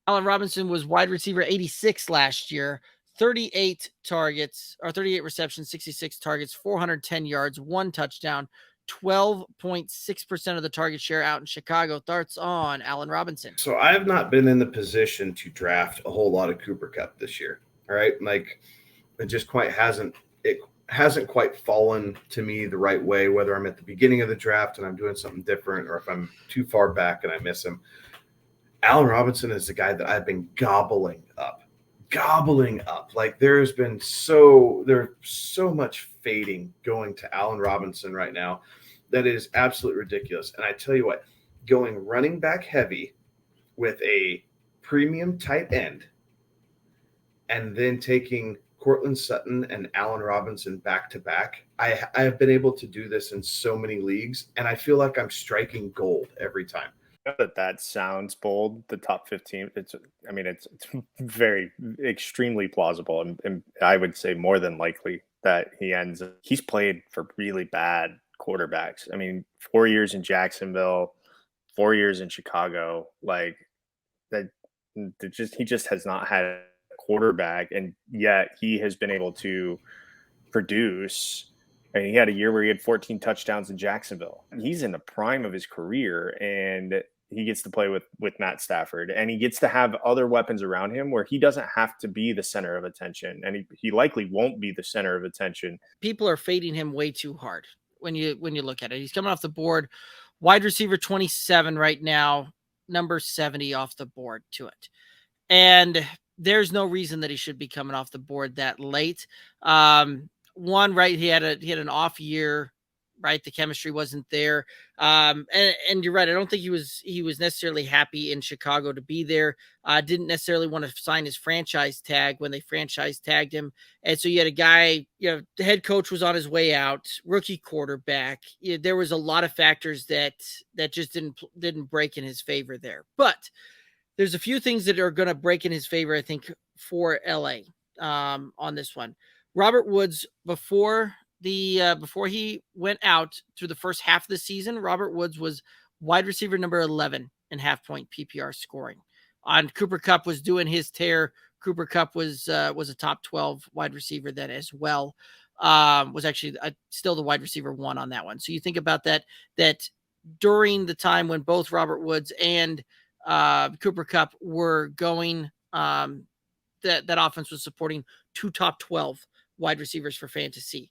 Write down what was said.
Allen Robinson was wide receiver 86 last year, 38 targets or 38 receptions, 66 targets, 410 yards, 1 touchdown, 12.6% of the target share out in Chicago. Thoughts on Allen Robinson? So I have not been in the position to draft a whole lot of Cooper Cup this year. All right. Like it hasn't quite fallen to me the right way, whether I'm at the beginning of the draft and I'm doing something different or if I'm too far back and I miss him. Allen Robinson is the guy that I've been gobbling up. Like there's so much fading going to Allen Robinson right now that is absolutely ridiculous. And I tell you what, going running back heavy with a premium tight end and then taking Cortland Sutton and Allen Robinson back to back. I have been able to do this in so many leagues, and I feel like I'm striking gold every time. That sounds bold. The top 15. It's very extremely plausible, and I would say more than likely that he's played for really bad quarterbacks. I mean, 4 years in Jacksonville, 4 years in Chicago, like that. He just has not had a quarterback, and yet he has been able to produce. I mean, he had a year where he had 14 touchdowns in Jacksonville. He's in the prime of his career, and he gets to play with Matt Stafford, and he gets to have other weapons around him where he doesn't have to be the center of attention, and he likely won't be the center of attention. People are fading him way too hard when you look at it. He's coming off the board, wide receiver 27 right now, number 70 off the board to it. And there's no reason that he should be coming off the board that late. One, right, he had an off year, right? The chemistry wasn't there. And you're right. I don't think he was necessarily happy in Chicago to be there. Didn't necessarily want to sign his franchise tag when they franchise tagged him. And so you had a guy, the head coach was on his way out, rookie quarterback. There was a lot of factors that just didn't break in his favor there. But there's a few things that are going to break in his favor, I think, for LA on this one. Robert Woods, before he went out through the first half of the season, Robert Woods was wide receiver number 11 in half-point PPR scoring. On Cooper Kupp was doing his tear. Cooper Kupp was a top 12 wide receiver then as well. Was actually still the wide receiver 1 on that one. So you think about that during the time when both Robert Woods and Cooper Kupp were going, that offense was supporting 2 top 12 wide receivers for fantasy.